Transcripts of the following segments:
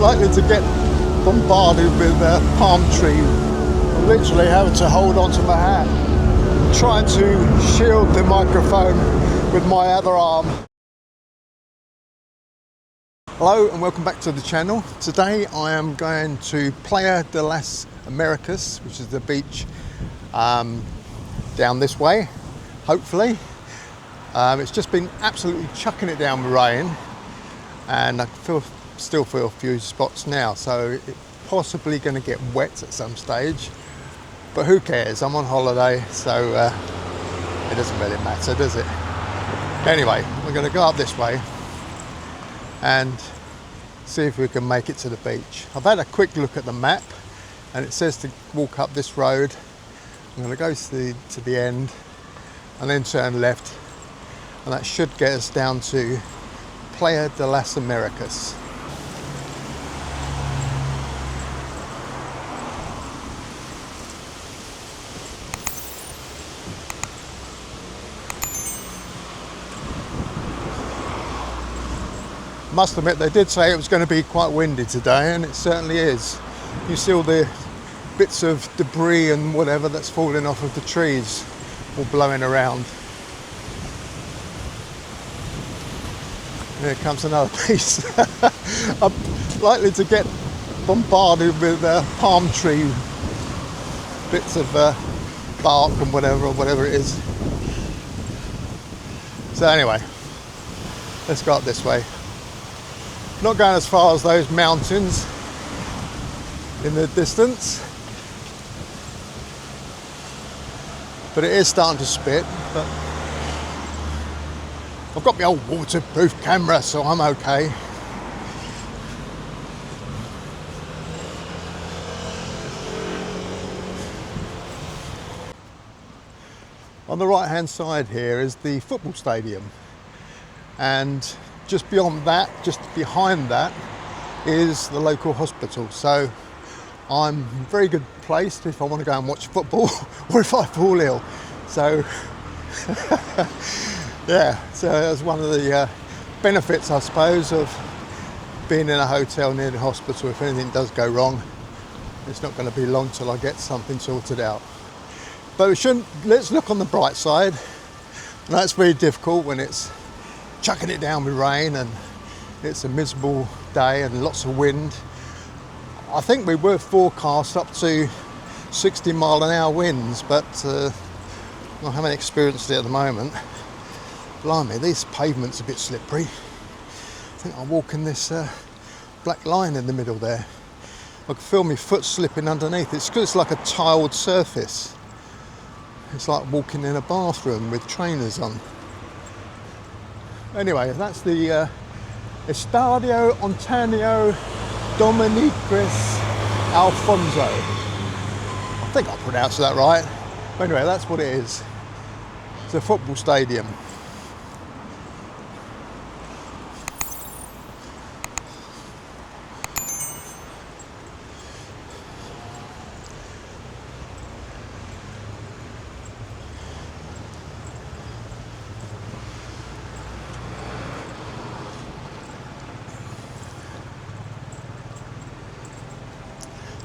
likely to get bombarded with palm tree. I'm literally having to hold onto my hat, trying to shield the microphone with my other arm. Hello and welcome back to the channel. Today I am going to Playa de Las Américas, which is the beach down this way, hopefully. It's just been absolutely chucking it down with rain, and I still feel a few spots now, so it's possibly going to get wet at some stage, but who cares? I'm on holiday, so it doesn't really matter, does it? Anyway, we're going to go up this way and see if we can make it to the beach. I've had a quick look at the map and it says to walk up this road. I'm going to go to the end and then turn left, and that should get us down to Playa de Las Américas. Must admit, they did say it was going to be quite windy today, and it certainly is. You see all the bits of debris and whatever that's falling off of the trees all blowing around. Here comes another piece. I'm likely to get bombarded with palm tree bits of bark and whatever it is. So anyway, let's go up this way. Not going as far as those mountains in the distance, but it is starting to spit. But I've got my old waterproof camera, so I'm okay. On the right hand side here is the football stadium, and just beyond that, just behind that, is the local hospital. So I'm very good placed if I want to go and watch football or if I fall ill. So yeah, so that's one of the benefits, I suppose, of being in a hotel near the hospital. If anything does go wrong, it's not going to be long till I get something sorted out. But let's look on the bright side. And that's very difficult when it's chucking it down with rain and it's a miserable day and lots of wind. I think we were forecast up to 60-mile-an-hour winds, but I haven't experienced it at the moment. Blimey, this pavement's a bit slippery. I think I'm walking this black line in the middle there. I can feel my foot slipping underneath. It's because it's like a tiled surface. It's like walking in a bathroom with trainers on. Anyway, that's the Estadio Antonio Dominicus Alfonso. I think I pronounced that right. But anyway, that's what it is. It's a football stadium.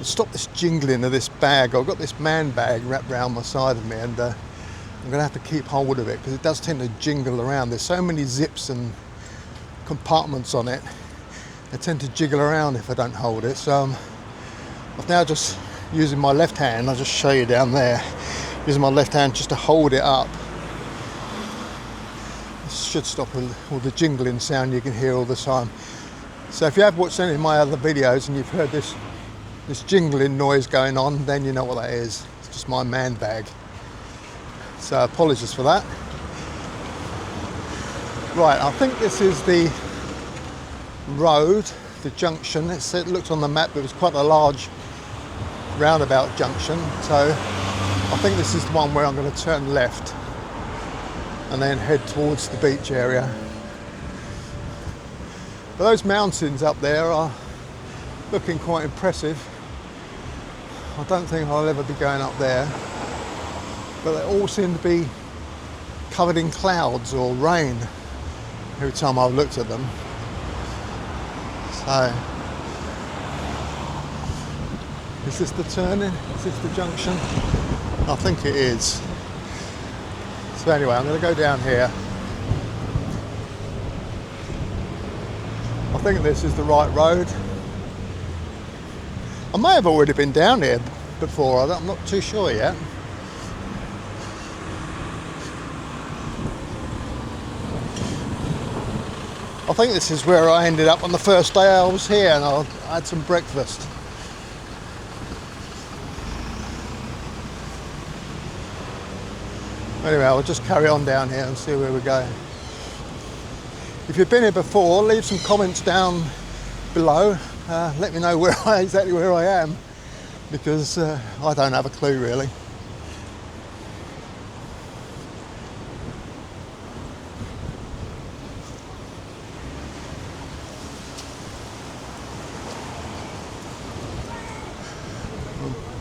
Stop this jingling of this bag. I've got this man bag wrapped around my side of me, and I'm going to have to keep hold of it because it does tend to jingle around. There's so many zips and compartments on it, they tend to jiggle around if I don't hold it. So I'm now just using my left hand. I'll just show you down there, using my left hand just to hold it up. This should stop all the jingling sound you can hear all the time. So if you have watched any of my other videos and you've heard this jingling noise going on, then you know what that is. It's just my man bag. So apologies for that. Right, I think this is the road, the junction. It looked on the map, it was quite a large roundabout junction. So I think this is the one where I'm going to turn left and then head towards the beach area. But those mountains up there are looking quite impressive. I don't think I'll ever be going up there, but they all seem to be covered in clouds or rain every time I've looked at them. So Is this the turning? Is this the junction? I think it is. So anyway, I'm going to go down here. I think this is the right road. I may have already been down here before, I'm not too sure yet. I think this is where I ended up on the first day I was here, and I had some breakfast. Anyway, I'll just carry on down here and see where we're going. If you've been here before, leave some comments down below. Let me know exactly where I am, because I don't have a clue really.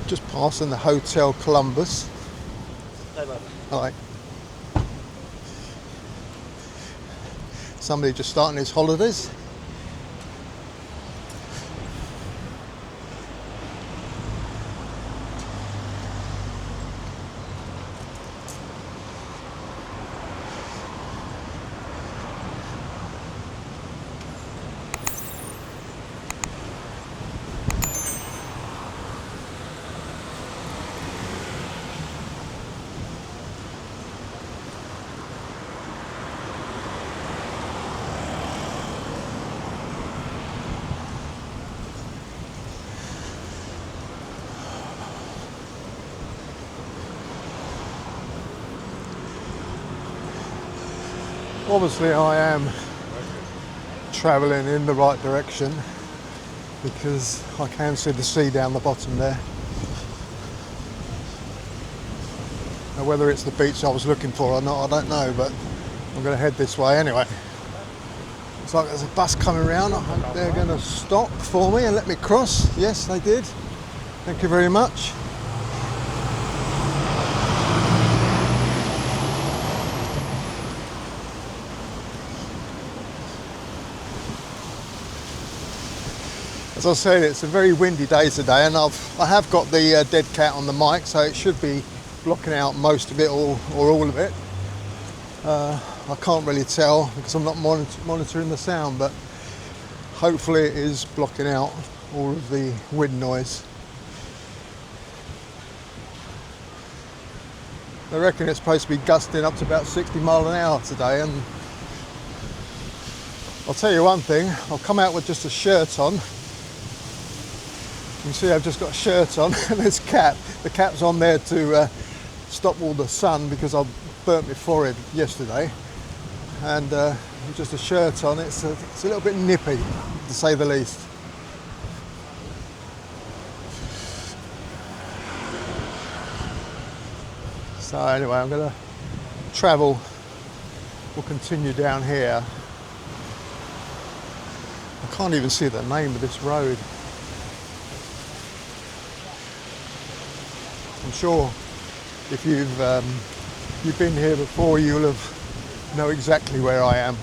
Just passing the Hotel Columbus. Hi. Somebody just starting his holidays. Obviously I am travelling in the right direction because I can see the sea down the bottom there. Now whether it's the beach I was looking for or not, I don't know, but I'm going to head this way anyway. Looks like there's a bus coming around. I hope they're going to stop for me and let me cross. Yes, they did. Thank you very much. As I said, it's a very windy day today, and I have got the dead cat on the mic, so it should be blocking out most of it or all of it. I can't really tell because I'm not monitoring the sound, but hopefully it is blocking out all of the wind noise. I reckon it's supposed to be gusting up to about 60 miles an hour today, and I'll tell you one thing, I'll come out with just a shirt on. You can see I've just got a shirt on and there's cap. The cap's on there to stop all the sun because I burnt my forehead yesterday. And with just a shirt on, it's a little bit nippy, to say the least. So anyway, I'm going to travel. We'll continue down here. I can't even see the name of this road. I'm sure if you've been here before, you'll know exactly where I am.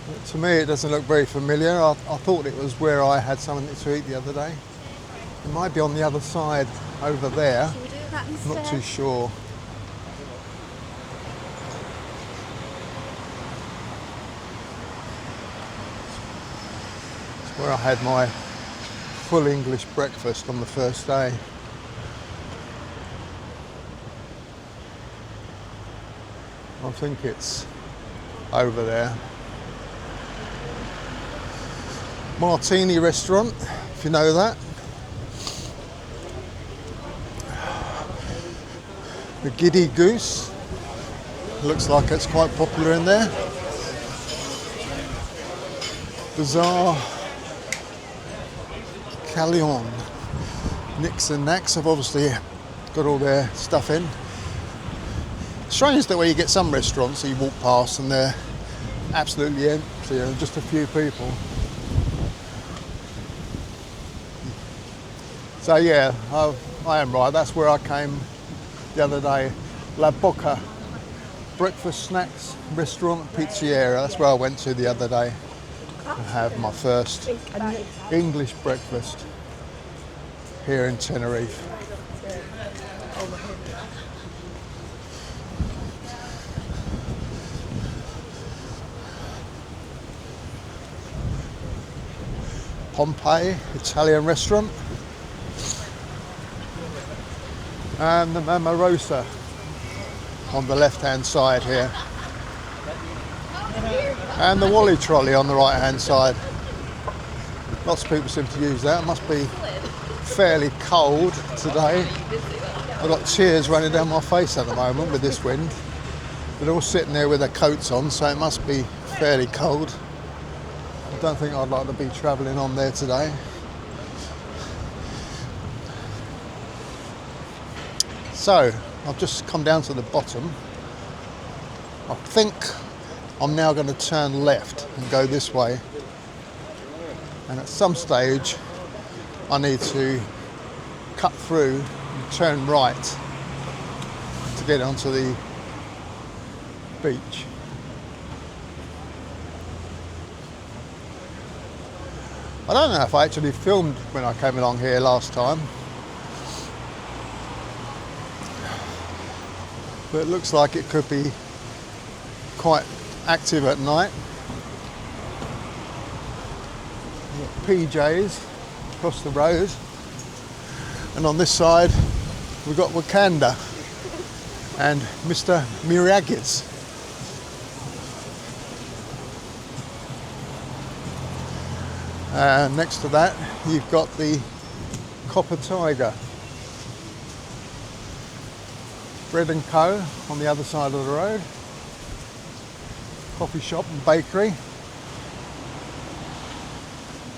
But to me, it doesn't look very familiar. I thought it was where I had something to eat the other day. It might be on the other side over there. Should we do that instead? Not too sure. Where I had my full English breakfast on the first day. I think it's over there. Martini restaurant, if you know that. The Giddy Goose. Looks like it's quite popular in there. Bazaar Callion. Nicks and Knacks have obviously got all their stuff in. Strange that way you get some restaurants that you walk past and they're absolutely empty and just a few people. So yeah, I am right, that's where I came the other day. La Boca breakfast snacks restaurant, pizzeria. That's where I went to the other day to have my first English breakfast here in Tenerife. Pompeii Italian restaurant, and the Mamma Rosa on the left hand side here, and the Wally trolley on the right hand side. Lots of people seem to use that. It must be fairly cold today. I've got tears running down my face at the moment with this wind. They're all sitting there with their coats on, so it must be fairly cold. I don't think I'd like to be travelling on there today. So, I've just come down to the bottom. I think I'm now going to turn left and go this way. And at some stage, I need to cut through and turn right to get onto the beach. I don't know if I actually filmed when I came along here last time, but it looks like it could be quite active at night. We've got PJs across the road, and on this side we've got Wakanda and Mr. Mirages. And next to that, you've got the Copper Tiger. Bread and Co. on the other side of the road. Coffee shop and bakery.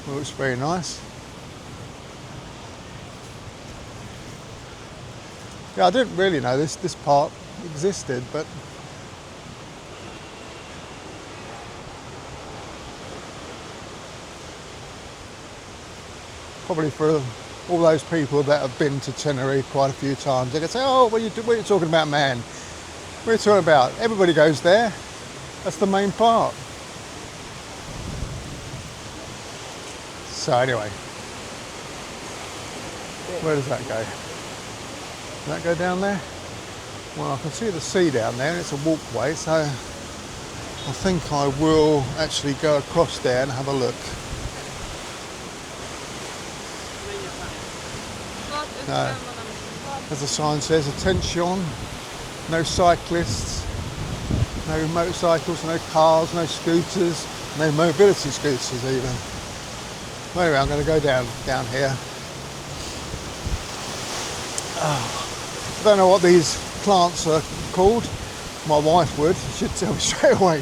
Looks very nice. Yeah, I didn't really know this part existed, but probably for all those people that have been to Tenerife quite a few times, they can say, oh, what are you talking about, man? What are you talking about? Everybody goes there. That's the main part. So anyway, where does that go? Does that go down there? Well, I can see the sea down there, and it's a walkway, so I think I will actually go across there and have a look. No. As the sign says, attention, no cyclists, no motorcycles, no cars, no scooters, no mobility scooters even. Well, anyway, I'm going to go down here. I don't know what these plants are called. My wife would, she'd tell me straight away.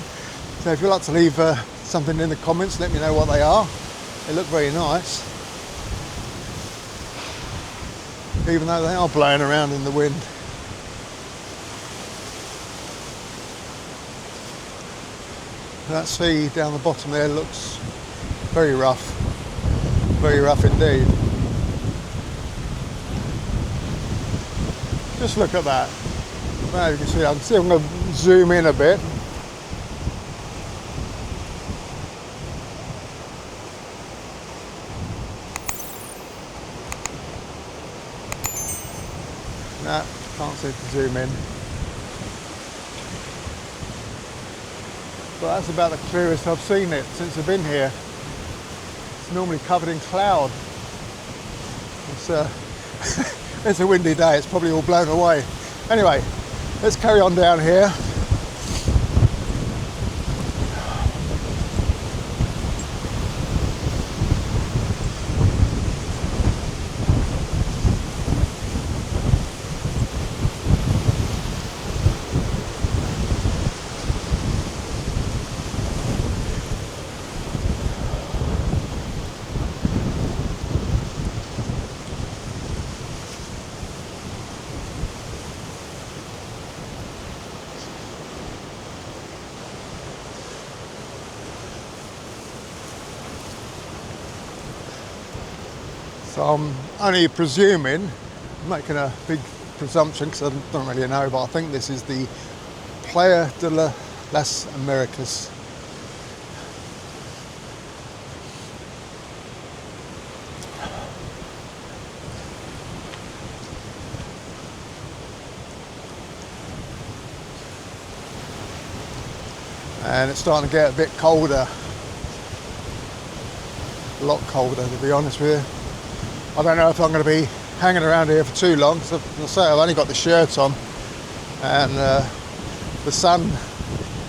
So if you'd like to leave something in the comments, let me know what they are. They look very nice, even though they are blowing around in the wind. That sea down the bottom there looks very rough indeed. Just look at that. Now you can see, I'm going to zoom in a bit. Nah, can't seem to zoom in. But that's about the clearest I've seen it since I've been here. It's normally covered in cloud. It's a windy day, it's probably all blown away. Anyway, let's carry on down here. So I'm only presuming, I'm making a big presumption because I don't really know, but I think this is the Playa de Las Américas. And it's starting to get a bit colder. A lot colder, to be honest with you. I don't know if I'm going to be hanging around here for too long, because as I say, I've only got the shirt on, and the sun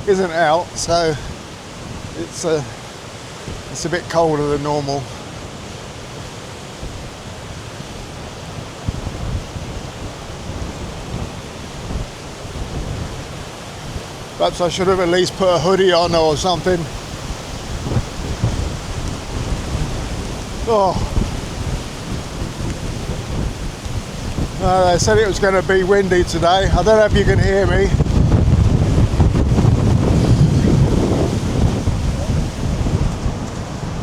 isn't out, so it's a bit colder than normal. Perhaps I should have at least put a hoodie on or something. Oh. They said it was going to be windy today. I don't know if you can hear me.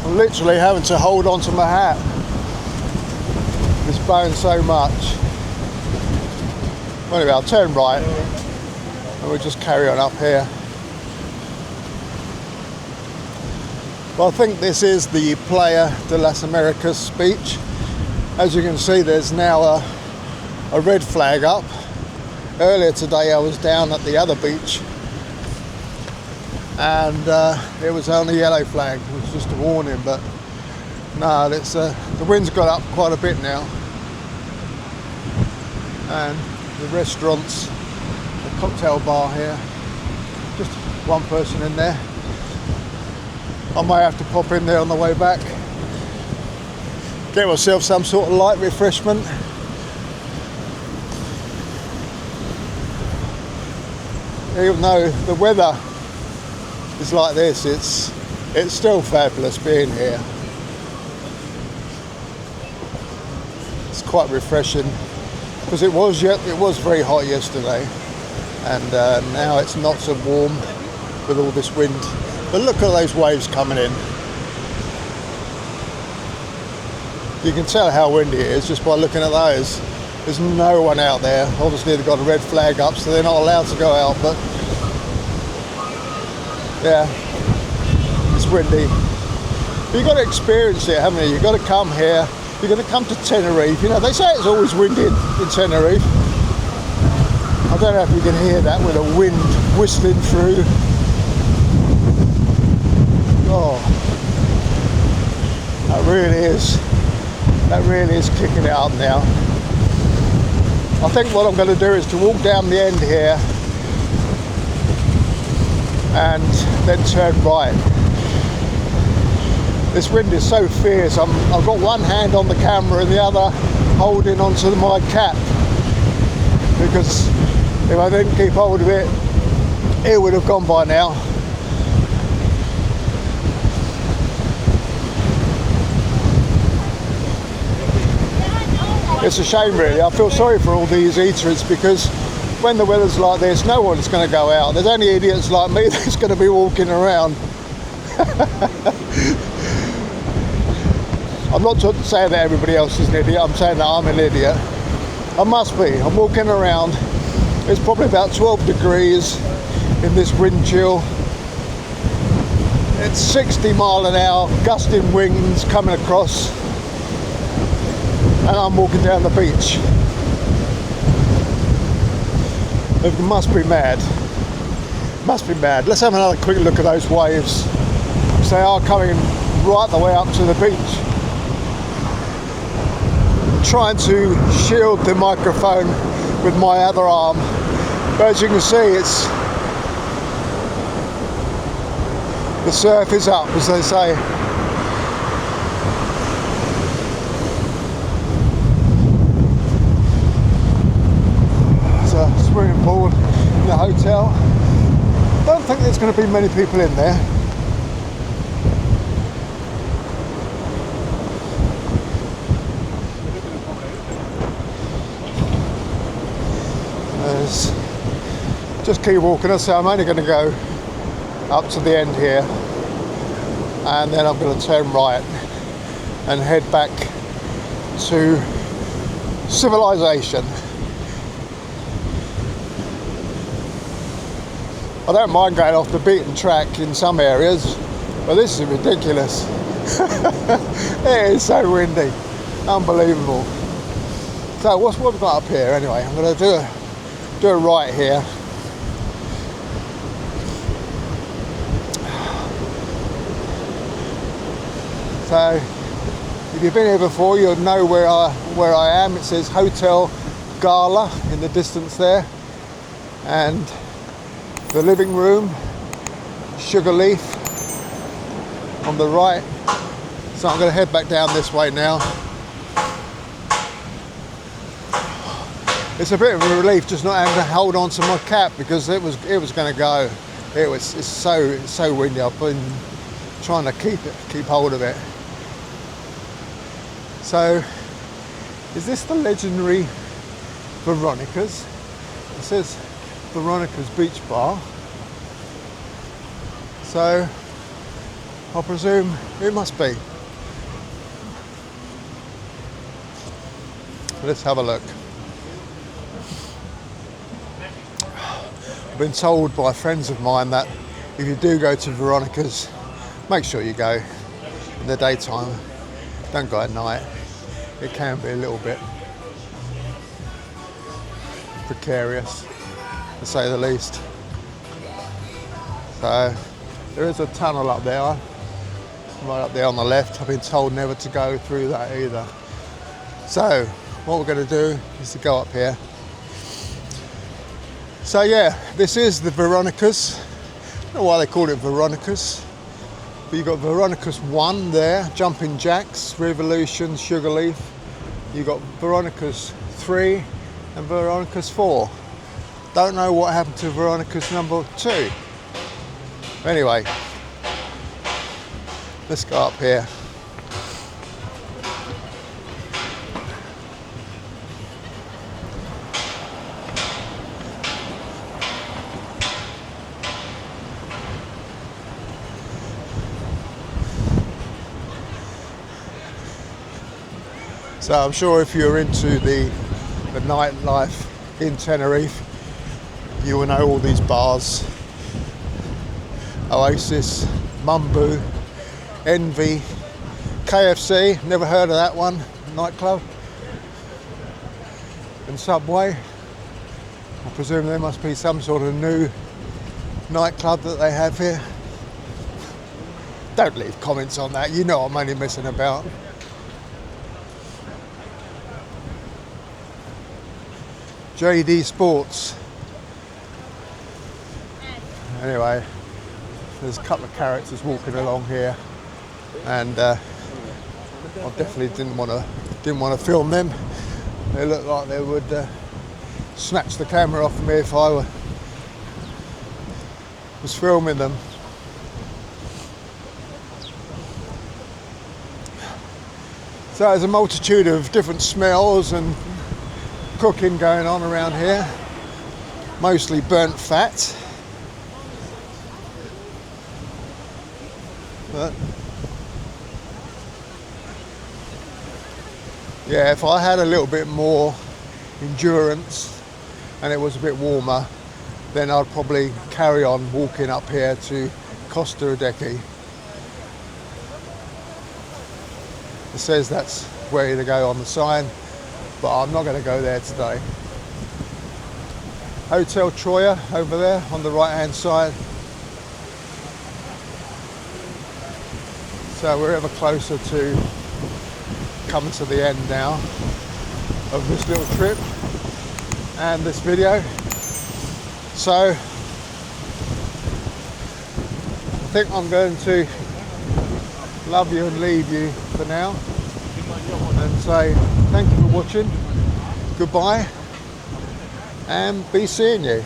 I'm literally having to hold on to my hat. It's blowing so much. Anyway, I'll turn right and we'll just carry on up here. Well, I think this is the Playa de las Américas beach. As you can see, there's now a red flag up. Earlier today I was down at the other beach and it was on a yellow flag. It was just a warning, but no, it's the wind's got up quite a bit now. And the restaurants, the cocktail bar here, just one person in there. I might have to pop in there on the way back, get myself some sort of light refreshment. Even though the weather is like this, it's still fabulous being here. It's quite refreshing, because it was very hot yesterday, and now it's not so warm with all this wind. But look at those waves coming in. You can tell how windy it is just by looking at those. There's no one out there. Obviously they've got a red flag up, so they're not allowed to go out, but yeah, it's windy. But you've got to experience it, haven't you? You've got to come here. You're going to come to Tenerife. You know, they say it's always windy in Tenerife. I don't know if you can hear that with the wind whistling through. Oh, that really is kicking it up now. I think what I'm going to do is to walk down the end here and then turn right. This wind is so fierce. I've got one hand on the camera and the other holding onto my cap, because if I didn't keep hold of it, it would have gone by now. It's a shame, really. I feel sorry for all these eateries, because when the weather's like this, no one's going to go out. There's only idiots like me that's going to be walking around. I'm not saying that everybody else is an idiot. I'm saying that I'm an idiot. I must be. I'm walking around. It's probably about 12 degrees in this wind chill. It's 60 mile an hour, gusting winds coming across. And I'm walking down the beach. It must be mad. Must be mad. Let's have another quick look at those waves. So they are coming right the way up to the beach. I'm trying to shield the microphone with my other arm. But as you can see, the surf is up, as they say. Swimming pool in the hotel. Don't think there's going to be many people in there. Just keep walking. So I'm only going to go up to the end here, and then I'm going to turn right and head back to civilization. I don't mind going off the beaten track in some areas, but this is ridiculous. It is so windy, unbelievable. So what have we got up here anyway? I'm going to do a right here. So if you've been here before, you'll know where I am. It says Hotel Gala in the distance there, and the living room, Sugar Leaf on the right. So I'm going to head back down this way now. It's a bit of a relief just not having to hold on to my cap, because it was going to go. It's so windy. I've been trying to keep hold of it. So, is this the legendary Veronica's? It says Veronica's Beach Bar. So, I presume it must be. Let's have a look. I've been told by friends of mine that if you do go to Veronica's, make sure you go in the daytime. Don't go at night. It can be a little bit precarious, to say the least. So there is a tunnel up there, right up there on the left. I've been told never to go through that either. So what we're going to do is to go up here. So yeah, this is the Veronica's. I don't know why they call it Veronica's. But you've got Veronica's 1 there, Jumping Jacks, Revolution, Sugar Leaf. You've got Veronica's 3 and Veronica's 4. Don't know what happened to Veronica's number 2. Anyway, let's go up here. So I'm sure if you're into the nightlife in Tenerife, you will know all these bars. Oasis, Mumbu, Envy, KFC, never heard of that one, nightclub, and Subway. I presume there must be some sort of new nightclub that they have here. Don't leave comments on that, you know I'm only messing about. JD Sports. Anyway, there's a couple of characters walking along here, and I definitely didn't want to film them. They look like they would snatch the camera off of me if I was filming them. So there's a multitude of different smells and cooking going on around here, mostly burnt fat. But yeah, if I had a little bit more endurance and it was a bit warmer, then I'd probably carry on walking up here to Costa Adeje. It says that's where to go on the sign, but I'm not going to go there today. Hotel Troya over there on the right hand side. So we're ever closer to coming to the end now of this little trip and this video. So I think I'm going to love you and leave you for now and say thank you for watching, goodbye, and be seeing you.